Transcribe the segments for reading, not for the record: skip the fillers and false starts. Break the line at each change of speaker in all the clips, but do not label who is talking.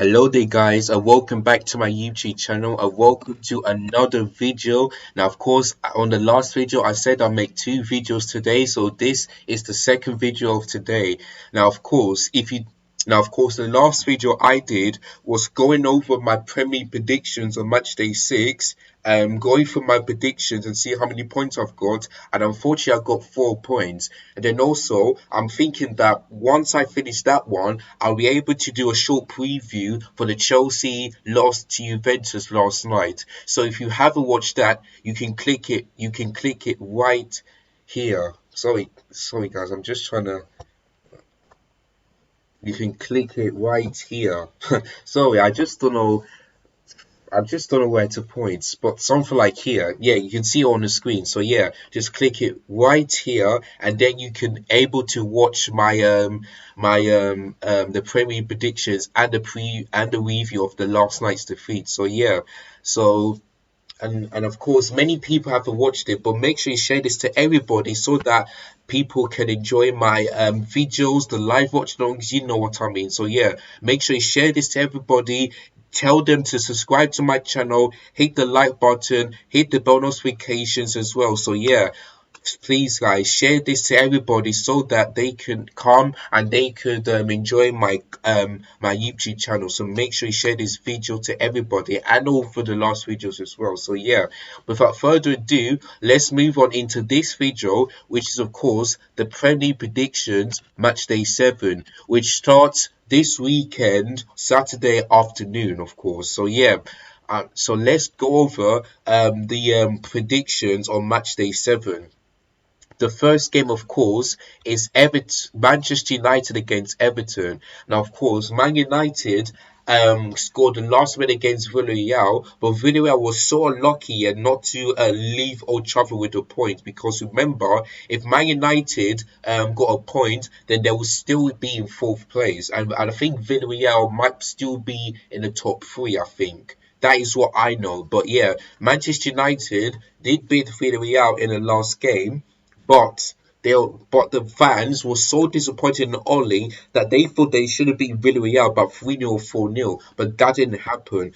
Hello there guys, and welcome back to my YouTube channel, and welcome to another video. Now of course, on the last video I said I'll make two videos today, so this is the second video of today. Now of course, the last video I did was going over my Premier predictions on Matchday 6, going through my predictions and see how many points I've got, and unfortunately I got 4 points. And then also I'm thinking that once I finish that one, I'll be able to do a short preview for the Chelsea loss to Juventus last night. So if you haven't watched that, you can click it right here. Sorry guys, I'm just trying to. You can click it right here. Sorry, I just don't know where to point, but something like here, yeah, you can see it on the screen. So yeah, just click it right here, and then you can able to watch the Premier predictions and the review of the last night's defeat. So yeah, so and of course many people haven't watched it, but make sure you share this to everybody so that people can enjoy my videos, the live watch longs, you know what I mean. So yeah, make sure you share this to everybody. Tell them to subscribe to my channel, hit the like button, hit the bell notifications as well. So yeah, please guys, share this to everybody so that they can come and they could enjoy my YouTube channel. So make sure you share this video to everybody, and all for the last videos as well. So yeah, without further ado, let's move on into this video, which is of course the Premier predictions match day 7, which starts this weekend, Saturday afternoon, of course. So yeah, so let's go over the predictions on match day 7. The first game, of course, is Manchester United against Everton. Now, of course, Man United scored the last minute against Villarreal, but Villarreal was so unlucky and not to leave Old Trafford with a point. Because remember, if Man United got a point, then they would still be in fourth place, and I think Villarreal might still be in the top three. I think. That is what I know. But yeah, Manchester United did beat Villarreal in the last game, but the fans were so disappointed in Oli that they thought they should have beaten Villarreal about 3-0 or 4-0, but that didn't happen.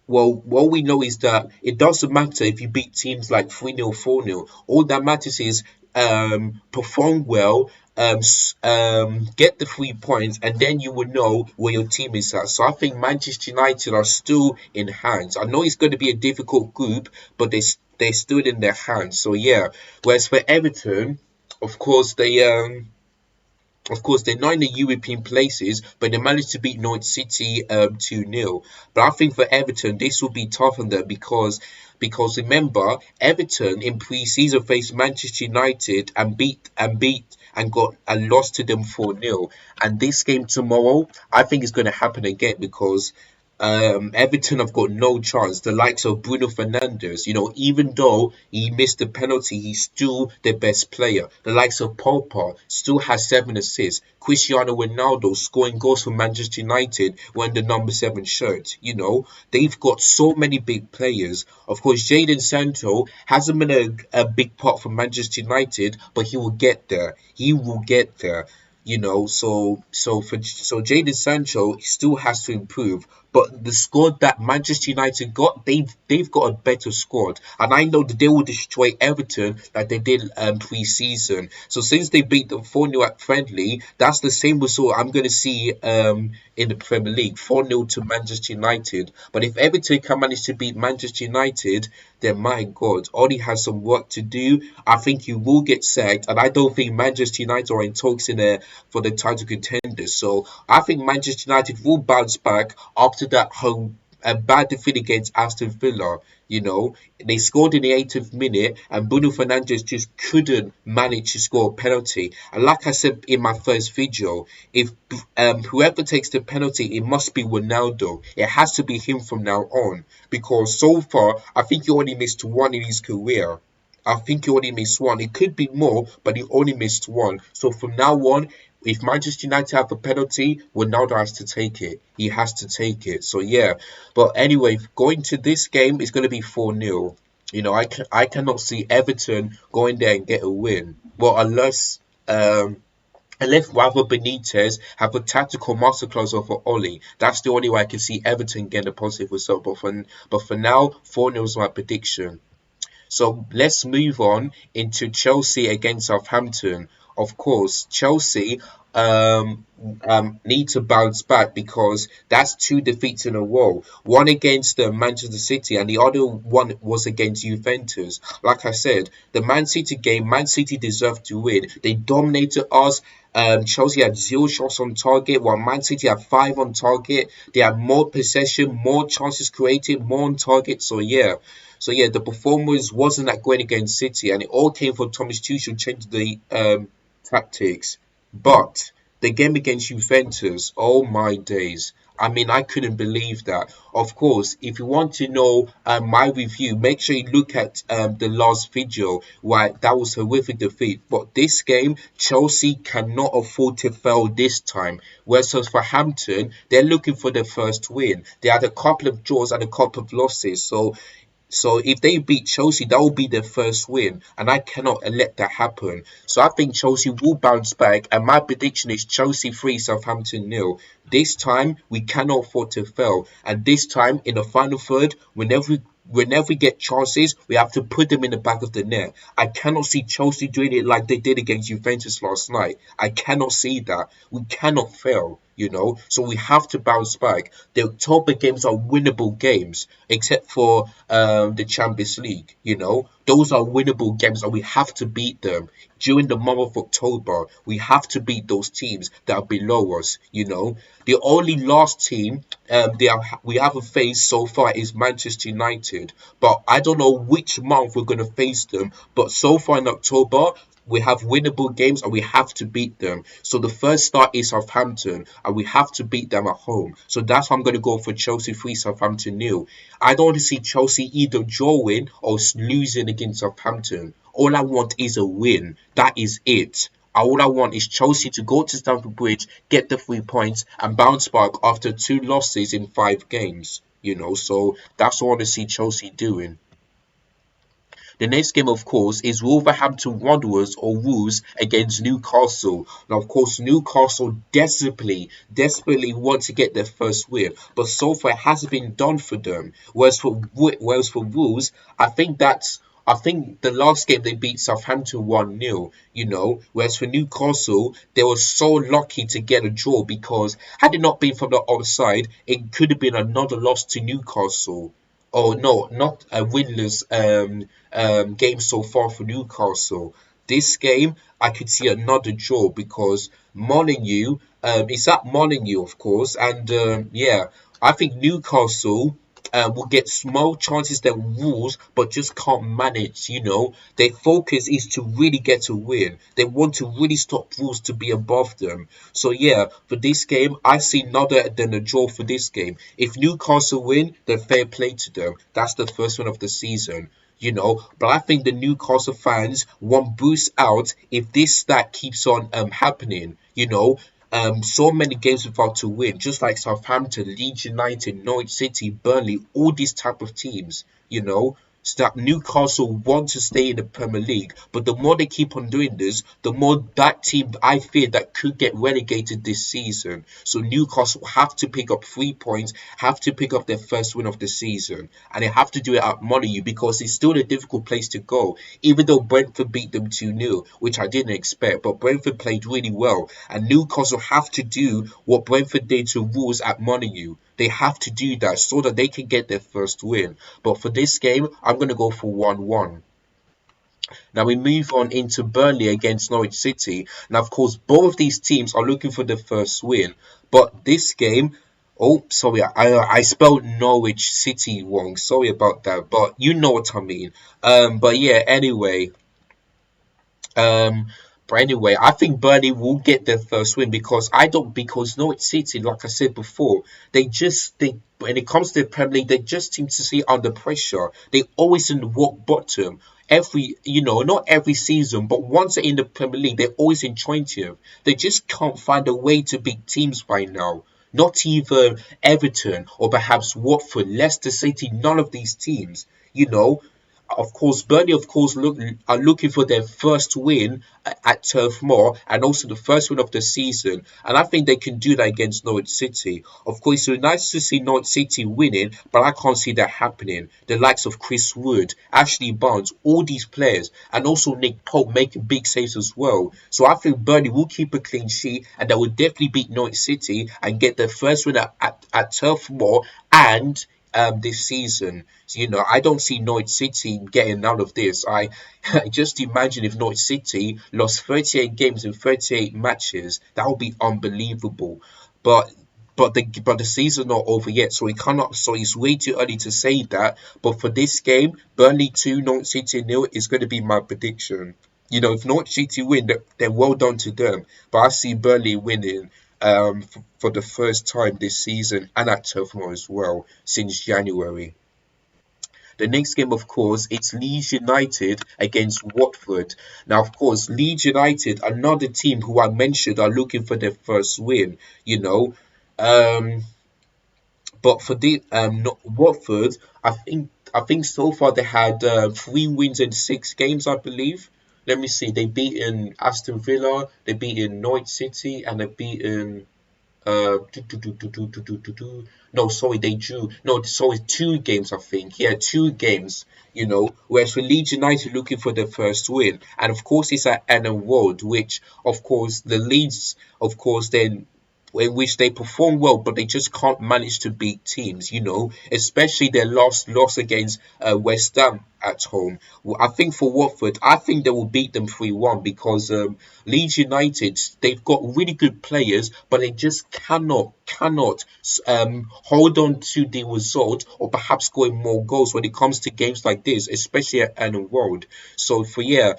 Well, what we know is that it doesn't matter if you beat teams like 3-0, 4-0. All that matters is perform well, get the 3 points, and then you will know where your team is at. So I think Manchester United are still in hands. I know it's going to be a difficult group, but they stood in their hands. So yeah. Whereas for Everton, of course they're not in the European places, but they managed to beat Norwich City 2-0. But I think for Everton, this will be tough on them because remember, Everton in pre-season faced Manchester United and got a loss to them 4-0. And this game tomorrow, I think is going to happen again because Everton have got no chance. The likes of Bruno Fernandes, even though he missed the penalty, he's still the best player. The likes of Pogba still has 7 assists. Cristiano Ronaldo scoring goals for Manchester United wearing the number 7 shirt. They've got so many big players. Of course, Jadon Sancho hasn't been a big part for Manchester United, but he will get there. He will get there. So Jadon Sancho still has to improve. But the squad that Manchester United got, they've got a better squad, and I know that they will destroy Everton like they did pre-season. So since they beat them 4-0 at friendly, that's the same result I'm going to see in the Premier League, 4-0 to Manchester United. But if Everton can manage to beat Manchester United, then my God, Oli has some work to do. I think he will get sacked, and I don't think Manchester United are in talks for the title contenders. So I think Manchester United will bounce back after that home a bad defeat against Aston Villa. They scored in the 80th minute, and Bruno Fernandes just couldn't manage to score a penalty. And like I said in my first video, if whoever takes the penalty, it must be Ronaldo. It has to be him from now on, because so far I think he only missed one in his career. I think he only missed one. It could be more, but he only missed one. So from now on, if Manchester United have a penalty, Ronaldo has to take it. He has to take it. So yeah. But anyway, going to this game, it's going to be 4-0. I cannot see Everton going there and get a win. Well, Unless rather Benitez have a tactical masterclass over Oli. That's the only way I can see Everton getting a positive result. But for now, 4-0 is my prediction. So let's move on into Chelsea against Southampton. Of course, Chelsea um, need to bounce back because that's two defeats in a row. One against Manchester City and the other one was against Juventus. Like I said, the Man City game, Man City deserved to win. They dominated us. Chelsea had 0 shots on target, while Man City had 5 on target. They had more possession, more chances created, more on target. So yeah, the performance wasn't that great against City, and it all came from Thomas Tuchel changing the tactics. But the game against Juventus, oh my days. I mean, I couldn't believe that. Of course, if you want to know my review, make sure you look at the last video. Why that was a horrific defeat. But this game, Chelsea cannot afford to fail this time. Whereas for Hampton, they're looking for their first win. They had a couple of draws and a couple of losses. So if they beat Chelsea, that will be their first win, and I cannot let that happen. So I think Chelsea will bounce back, and my prediction is Chelsea 3, Southampton nil. This time we cannot afford to fail, and this time in the final third, whenever we get chances, we have to put them in the back of the net. I cannot see Chelsea doing it like they did against Juventus last night. I cannot see that. We cannot fail. So we have to bounce back. The October games are winnable games, except for the Champions League. Those are winnable games, and we have to beat them during the month of October. We have to beat those teams that are below us. The only last team we haven't faced so far is Manchester United, but I don't know which month we're going to face them. But so far in October, we have winnable games and we have to beat them. So the first start is Southampton and we have to beat them at home. So that's why I'm going to go for Chelsea 3, Southampton nil. I don't want to see Chelsea either drawing or losing against Southampton. All I want is a win. That is it. All I want is Chelsea to go to Stamford Bridge, get the 3 points, and bounce back after 2 losses in 5 games. So that's what I want to see Chelsea doing. The next game, of course, is Wolverhampton Wanderers or Wolves against Newcastle. Now, of course, Newcastle desperately want to get their first win, but so far it hasn't been done for them. Whereas for Wolves, I think the last game they beat Southampton 1-0. Whereas for Newcastle, they were so lucky to get a draw because had it not been from the offside, it could have been another loss to Newcastle. Oh no, not a winless game so far for Newcastle. This game, I could see another draw because Molineux, it's at Molineux, of course, and yeah, I think Newcastle will get small chances than Wolves, but just can't manage. Their focus is to really get a win. They want to really stop Wolves to be above them. So yeah, for this game, I see none than a draw for this game. If Newcastle win, then fair play to them. That's the first one of the season. But I think the Newcastle fans won't boost out if this stat keeps on happening. So many games without to win, just like Southampton, Leeds United, Norwich City, Burnley, all these type of teams. So that Newcastle want to stay in the Premier League, but the more they keep on doing this, the more that team I fear that could get relegated this season. So Newcastle have to pick up 3 points, have to pick up their first win of the season, and they have to do it at Molineux because it's still a difficult place to go. Even though Brentford beat them 2-0, which I didn't expect, but Brentford played really well, and Newcastle have to do what Brentford did to Wolves at Molineux. They have to do that so that they can get their first win. But for this game, I'm going to go for 1-1. Now we move on into Burnley against Norwich City. Now, of course, both of these teams are looking for their first win. But this game, oh, sorry, I spelled Norwich City wrong. Sorry about that, but you know what I mean. But yeah, um, I think Burnley will get their first win because Norwich City, like I said before, they when it comes to the Premier League, they just seem to see under pressure. They always in the rock bottom. Not every season, but once they're in the Premier League, they're always in 20th. They just can't find a way to beat teams right now. Not even Everton or perhaps Watford, Leicester City, none of these teams. You know, of course, Burnley, of course, are looking for their first win at Turf Moor and also the first win of the season. And I think they can do that against Norwich City. Of course, it's nice to see Norwich City winning, but I can't see that happening. The likes of Chris Wood, Ashley Barnes, all these players, and also Nick Pope making big saves as well. So I think Burnley will keep a clean sheet and they will definitely beat Norwich City and get their first win at Turf Moor and this season. So, I don't see Norwich City getting out of this. I just imagine if Norwich City lost 38 games in 38 matches, that would be unbelievable. But the season's not over yet, so we cannot. So it's way too early to say that. But for this game, Burnley 2, Norwich City nil is going to be my prediction. If Norwich City win, then well done to them. But I see Burnley winning for the first time this season and at Turf Moor as well since January. The next game, of course, it's Leeds United against Watford. Now, of course, Leeds United, another team who I mentioned, are looking for their first win. You know, um, but for the Watford, I think so far they had 3 wins in 6 games, I believe. Let me see. They beaten Aston Villa, they beaten Norwich City, and they beaten no, sorry, they drew. No, sorry, 2 games, I think. Yeah, 2 games. Whereas for Leeds United looking for their first win, and of course it's at Annan Road, which of course the Leeds, of course, then in which they perform well, but they just can't manage to beat teams. Especially their last loss against West Ham at home. Well, I think for Watford, I think they will beat them 3-1 because Leeds United, they've got really good players, but they just cannot hold on to the result or perhaps scoring more goals when it comes to games like this, especially at Annan Road. So for yeah,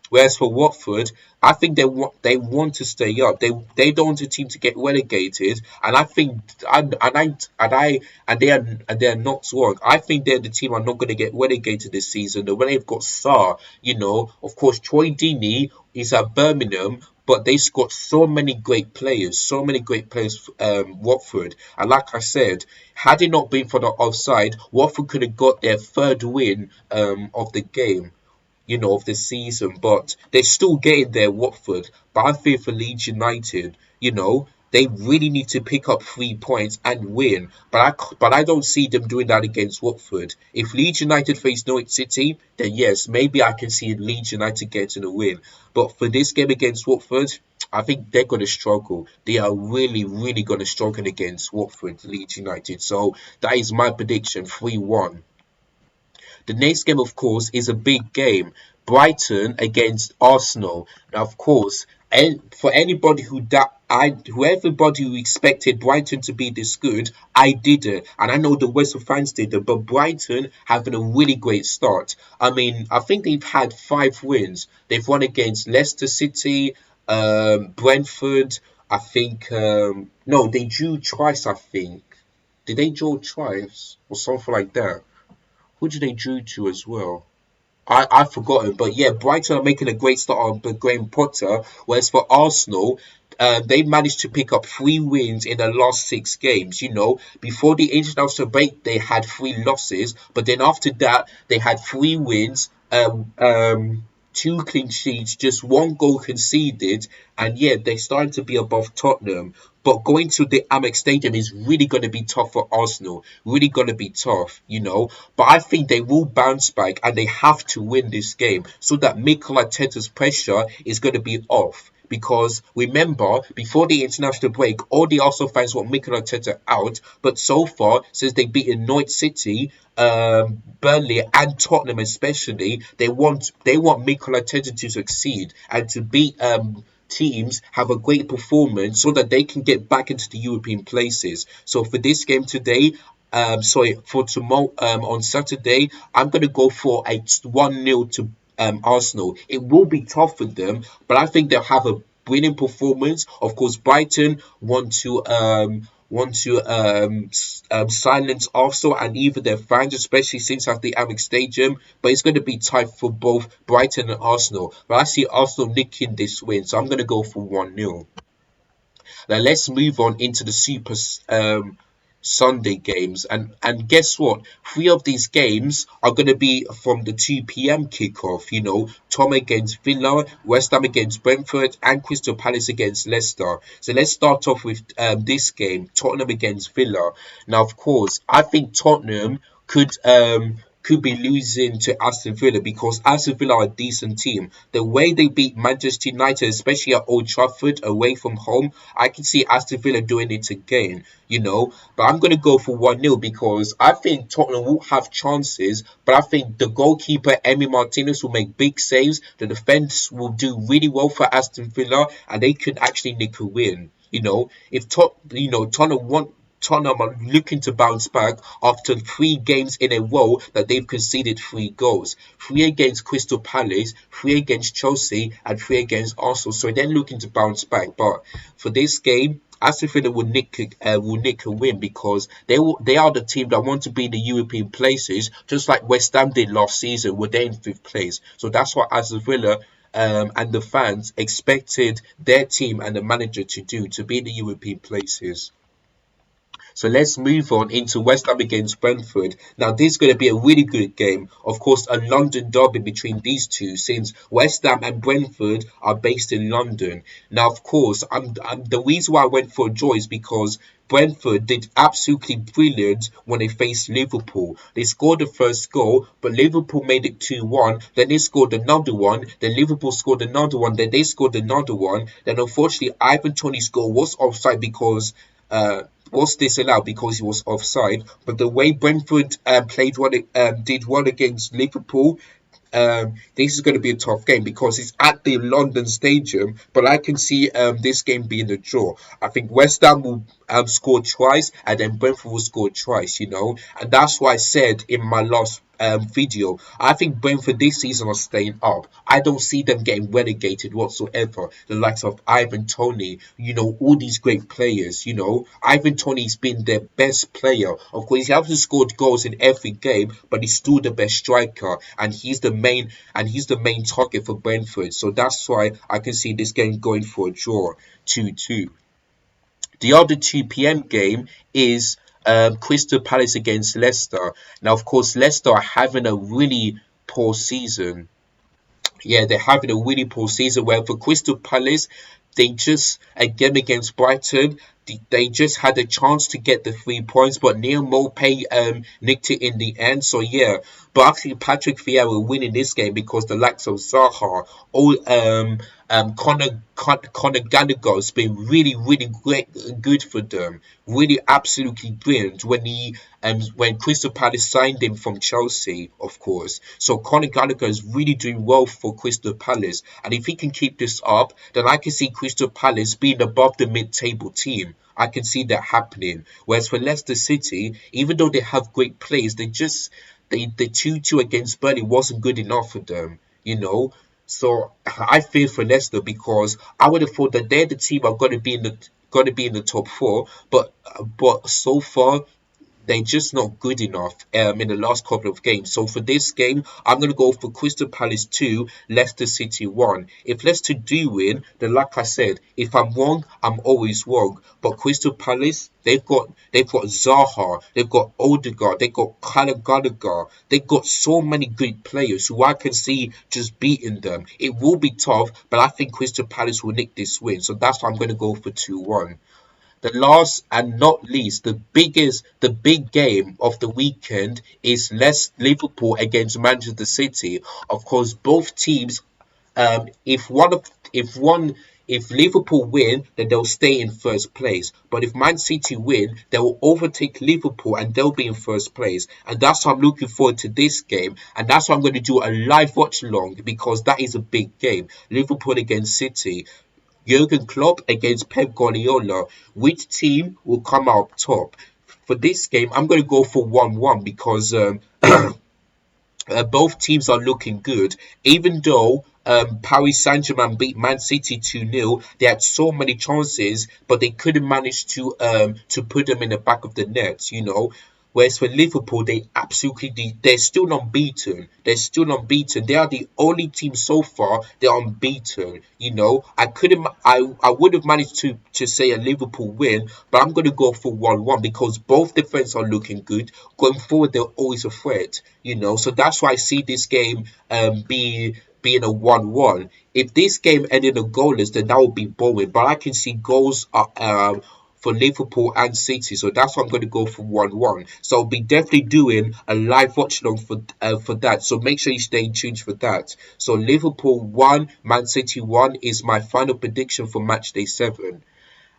whereas for Watford, I think they want to stay up. They don't want a team to get relegated, and I think and they are not wrong. I think they're the team are not going to get relegated this season. The way they've got Sarr, of course Troy Deeney is at Birmingham, but they've got so many great players. Watford, and like I said, had it not been for the offside, Watford could have got their third win of the game, of the season, but they're still getting there, Watford. But I feel for Leeds United, they really need to pick up 3 points and win. But I don't see them doing that against Watford. If Leeds United face Norwich City, then yes, maybe I can see Leeds United getting a win. But for this game against Watford, I think they're going to struggle. They are really, really going to struggle against Watford, Leeds United. So that is my prediction, 3-1. The next game, of course, is a big game. Brighton against Arsenal. Now, of course, and for anybody who everybody who expected Brighton to be this good, I didn't, and I know the West Ham fans didn't. But Brighton having a really great start. I mean, I think they've had 5 wins. They've won against Leicester City, Brentford. I think no, they drew twice. I think did they draw twice or something like that? Who did they drew to as well? I've forgotten, but yeah, Brighton are making a great start on the Graham Potter. Whereas for Arsenal, they managed to pick up 3 wins in the last 6 games. Before the international break, they had 3 losses, but then after that, they had 3 wins, 2 clean sheets, just 1 goal conceded, and yeah, they're starting to be above Tottenham. But going to the Amex Stadium is really going to be tough for Arsenal. Really going to be tough. But I think they will bounce back and they have to win this game so that Mikel Arteta's pressure is going to be off. Because remember, before the international break, all the Arsenal fans want Mikel Arteta out. But so far, since they've beaten Norwich City, Burnley, and Tottenham especially, they want Mikel Arteta to succeed and to beat teams have a great performance so that they can get back into the European places. So for this game today, for tomorrow, on Saturday, I'm going to go for a 1-0 to Arsenal. It will be tough for them, but I think they'll have a winning performance. Of course, Brighton want to silence Arsenal and even their fans, especially since at the Amex Stadium. But it's going to be tight for both Brighton and Arsenal. But I see Arsenal nicking this win, so I'm going to go for 1-0. Now let's move on into the Sunday games, and guess what? Three of these games are going to be from the 2 p.m. kickoff. Tom against Villa, West Ham against Brentford, and Crystal Palace against Leicester. So let's start off with this game, Tottenham against Villa. Now, of course, I think Tottenham could be losing to Aston Villa because Aston Villa are a decent team. The way they beat Manchester United, especially at Old Trafford away from home, I can see Aston Villa doing it again. But I'm going to go for 1-0 because I think Tottenham will have chances, but I think the goalkeeper, Emi Martinez, will make big saves. The defense will do really well for Aston Villa, and they could actually nick a win. If Tottenham are looking to bounce back after 3 games in a row that they've conceded 3 goals. 3 against Crystal Palace, 3 against Chelsea, and 3 against Arsenal. So they're looking to bounce back. But for this game, Aston Villa will nick a win because they are the team that want to be in the European places, just like West Ham did last season, where they're in 5th place. So that's what Aston Villa and the fans expected their team and the manager to do, to be in the European places. So let's move on into West Ham against Brentford. Now, this is going to be a really good game. Of course, a London derby between these two, since West Ham and Brentford are based in London. Now, of course, the reason why I went for a draw is because Brentford did absolutely brilliant when they faced Liverpool. They scored the first goal, but Liverpool made it 2-1. Then they scored another one. Then Liverpool scored another one. Then they scored another one. Then, unfortunately, Ivan Toney's goal was offside because was disallowed because he was offside. But the way Brentford did one against Liverpool, this is going to be a tough game because it's at the London Stadium. But I can see this game being a draw. I think West Ham will score twice, and then Brentford will score twice. And that's why I said in my last video, I think Brentford this season are staying up. I don't see them getting relegated whatsoever. The likes of Ivan Toney, all these great players. Ivan Toney's been their best player. Of course, he hasn't scored goals in every game, but he's still the best striker, and he's the main target for Brentford. So that's why I can see this game going for a draw, 2-2. The other 2 p.m. game is Crystal Palace against Leicester. Now, of course, Leicester are having a really poor season. Yeah, they're having a really poor season. Where for Crystal Palace, they just, again against Brighton, they just had a chance to get the 3 points, but Neil Maupay nicked it in the end. So yeah, but actually Patrick Vieira winning this game because the likes of Zaha, Conor Gallagher has been really, really good for them. Really, absolutely brilliant when Crystal Palace signed him from Chelsea, of course. So Conor Gallagher is really doing well for Crystal Palace, and if he can keep this up, then I can see Crystal Palace being above the mid-table team. I can see that happening. Whereas for Leicester City, even though they have great players, the 2-2 against Burnley wasn't good enough for them. So I fear for Leicester because I would have thought that they're the team are going to be in the top 4, but so far they're just not good enough in the last couple of games. So for this game, I'm going to go for Crystal Palace 2, Leicester City 1. If Leicester do win, then like I said, if I'm wrong, I'm always wrong. But Crystal Palace, they've got Zaha, they've got Odegaard, they've got Conor Gallagher, they've got so many good players who I can see just beating them. It will be tough, but I think Crystal Palace will nick this win. So that's why I'm going to go for 2-1. The last and not least, the big game of the weekend is Liverpool against Manchester City. Of course, both teams, if Liverpool win, then they'll stay in first place. But if Man City win, they will overtake Liverpool and they'll be in first place. And that's why I'm looking forward to this game. And that's why I'm going to do a live watch along because that is a big game. Liverpool against City. Jurgen Klopp against Pep Guardiola. Which team will come out top? For this game, I'm going to go for 1-1 because both teams are looking good. Even though Paris Saint-Germain beat Man City 2-0, they had so many chances, but they couldn't manage to put them in the back of the net. Whereas for Liverpool, they're still unbeaten. They're still unbeaten. They are the only team so far they're unbeaten. I would have managed to say a Liverpool win, but I'm gonna go for 1-1 because both defense are looking good. Going forward, they're always a threat. So that's why I see this game being a 1-1. If this game ended a goalless, then that would be boring. But I can see goals for Liverpool and City, so that's why I'm going to go for 1-1. So I'll be definitely doing a live watch along for that. So make sure you stay tuned for that. So Liverpool 1, Man City 1 is my final prediction for Matchday 7.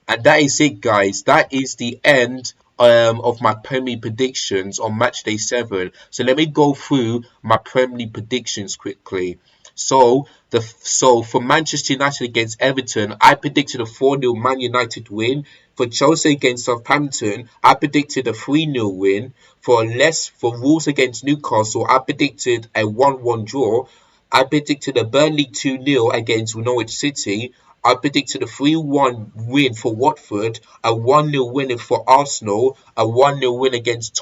And that is it, guys. That is the end of my Premier League predictions on Matchday 7. So let me go through my Premier League predictions quickly. So for Manchester United against Everton, I predicted a 4-0 Man United win. For Chelsea against Southampton, I predicted a 3-0 win. For Wolves against Newcastle, I predicted a 1-1 draw. I predicted a Burnley 2-0 against Norwich City. I predicted a 3-1 win for Watford, a 1-0 win for Arsenal, a 1-0 win against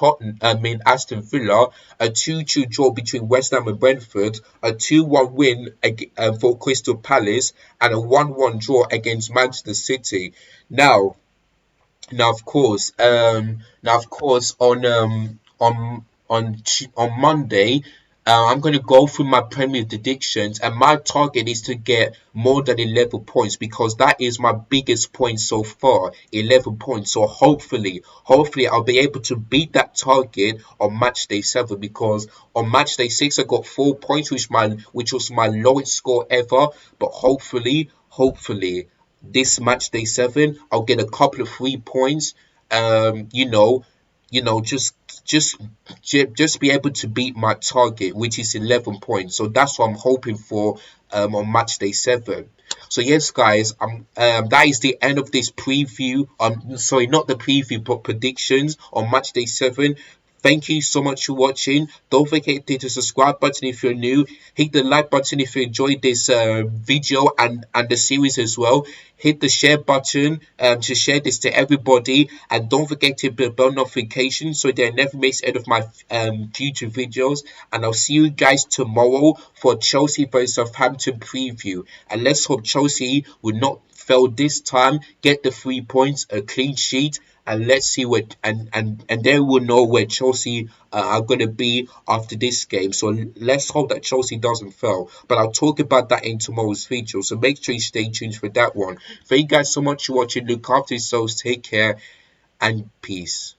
Aston Villa, a 2-2 draw between West Ham and Brentford, a 2-1 win for Crystal Palace, and a 1-1 draw against Manchester City. Now, of course, on Monday, I'm going to go through my Premier predictions, and my target is to get more than 11 points because that is my biggest point so far, 11 points. So hopefully, I'll be able to beat that target on Matchday 7 because on Matchday 6 I got 4 points, which was my lowest score ever. But hopefully this match day 7 I'll get a couple of 3 points. um you know just just be able to beat my target, which is 11 points. So that's what I'm hoping for on match day 7. So yes, guys, that is the end of this preview. Sorry, not the preview, but predictions on match day 7. Thank you so much for watching. Don't forget to hit the subscribe button if you're new. Hit the like button if you enjoyed this video and the series as well. Hit the share button to share this to everybody. And don't forget to hit bell notifications so they never miss any of my future videos. And I'll see you guys tomorrow for Chelsea vs Southampton preview. And let's hope Chelsea will not fail this time. Get the 3 points, a clean sheet. And let's see what and then we'll know where Chelsea are going to be after this game. So let's hope that Chelsea doesn't fail. But I'll talk about that in tomorrow's video. So make sure you stay tuned for that one. Thank you guys so much for watching. Look after yourselves. Take care and peace.